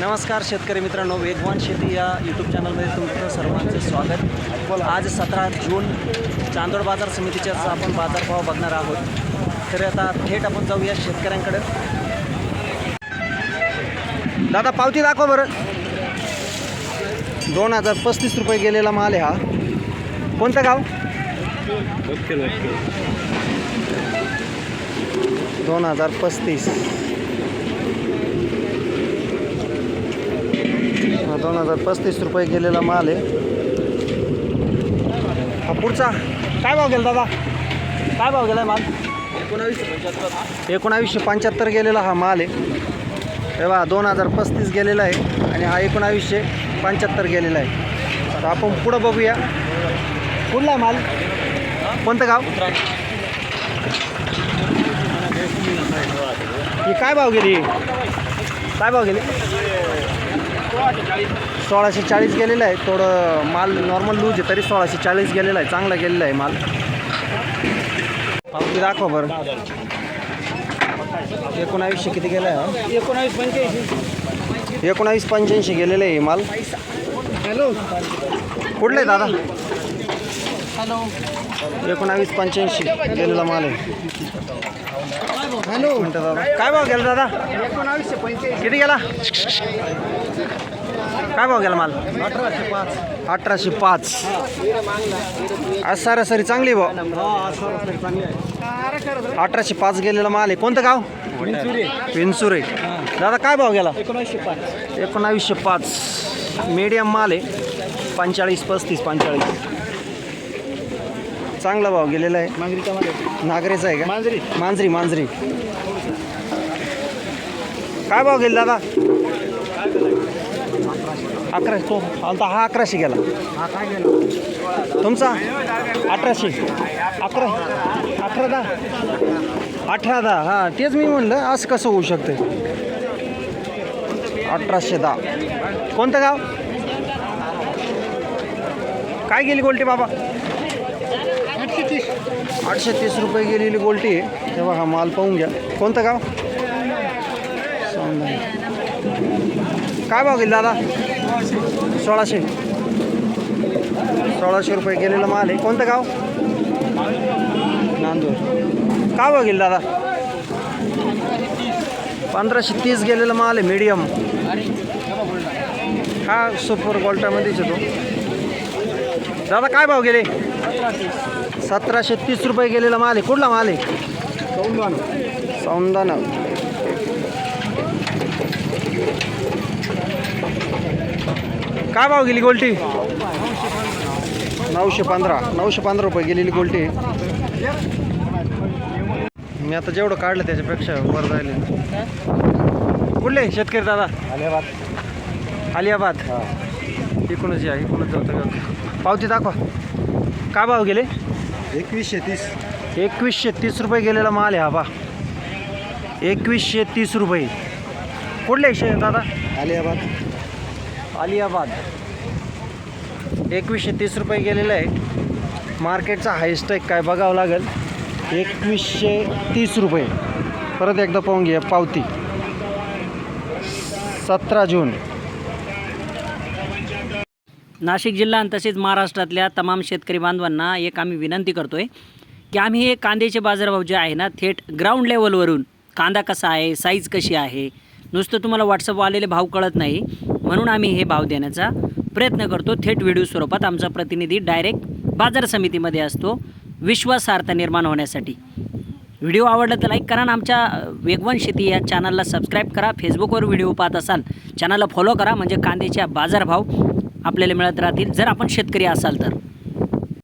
नमस्कार शेतकरी मित्रांनो, वेगवान शेती या यूट्यूब चॅनलमध्ये तुमचं सर्वांचं स्वागत। आज 17 जून चांदोड बाजार समितीचा आपण बाजारभाव बघणार आहोत। तर आता थेट आपण जाऊया शेतकऱ्यांकडे। दादा पावती दाखव बरं। 2035 रुपये गेलेला माल आहे हा। कोणतं गाव? 2035 2035 रुपये गेलेला माल आहे हा। पुढचा काय भाव गेला दादा? काय भाव गेला माल? 1975 गेलेला हा माल आहे। तेव्हा 2035 गेलेला आहे आणि हा 1975 गेलेला आहे। तर आपण पुढं बघूया कुठला माल, कोणतं गाव? ही काय भाव गेली? काय भाव गेली? 1640 गेलेला आहे। थोडं माल नॉर्मल लूज आहे तरी 1640 गेलेला आहे। चांगला गेलेला आहे माल। पावती दाखवा बरं। 1900 किती गेला आहे? 1985 गेलेलं आहे माल। हॅलो कुठलं आहे दादा? हॅलो 1985 गेलेला माल आहे। हॅलो म्हणतो दादा काय भाव गेला दादा? 1985 किती गेला? काय भाव गेला माल? 1805 आज सरासरी चांगली भाव। 1805 गेलेला माल आहे। कोणतं गाव? विंचुरे। दादा काय भाव गेला? 1905 मीडियम माल आहे। 45 35 45 चांगला भाव गेलेला आहे। नागरेचा आहे का? मांजरी मांजरी काय भाव गेला दादा? 1100 तो हा 1100 गेला। हा काय गेला तुमचा? 1800 11 10 18 हां तेच मी म्हणलं असं कसं होऊ शकतं। 1810 कोणतं गाव? काय गेली गोल्टी बाबा? 830 रुपये गेलेली गोल्टी आहे। तेव्हा हा माल पाहून घ्या। कोणतं गाव? काय भाव गेला दादा? 1600 रुपये गेलेला माल आहे। कोणतं गाव? नांदूर। काय भाव गेला दादा? 1530 गेलेला माल आहे मीडियम। हा सुपर गोल्टामध्येच येतो। दादा काय भाव गेले? 1730 रुपये गेलेला माल आहे। कुठला माल आहे? सौंदाना। काय भाव गेली गोल्टी? 915 रुपये गेलेली गोल्टी। मी आता जेवढं काढलं त्याच्यापेक्षा वर राहिले। कुठले शेतकरी दादा? आलियाबाद इकडूनच या, इकडूनच जातं का? पावती दाखवा। काय भाव गेले? 2130 रुपये गेलेला माल आहे हा बा। 2130 रुपये। कुठले दादा? आलियाबाद 2130 रुपये गेलेलं आहे। मार्केटचा हायस्ट आहे काय बघावं लागेल। 2130 रुपये। परत एकदा पाहून घ्या पावती। 17 जून। नाशिक जिल्हा आणि तसेच महाराष्ट्रातल्या तमाम शेतकरी बांधवांना एक आम्ही विनंती करतोय की आम्ही हे कांद्याचे बाजारभाव जे आहे ना थेट ग्राउंड लेवलवरून कांदा कसा आहे, साईज कशी आहे, नुसतं तुम्हाला व्हॉट्सअपवर आलेले भाव कळत नाही म्हणून आम्ही हे भाव देण्याचा प्रयत्न करतो। थेट व्हिडिओ स्वरूपात आमचा प्रतिनिधी डायरेक्ट बाजार समितीमध्ये असतो विश्वासार्हता निर्माण होण्यासाठी। व्हिडिओ आवडला तर लाईक करा आणि आमच्या वेगवान शेती या चॅनलला सबस्क्राईब करा। फेसबुकवर व्हिडिओ पाहत असाल चॅनलला फॉलो करा म्हणजे कांद्याच्या बाजारभाव आपल्याला मिळत राहतील जर आपण शेतकरी असाल तर।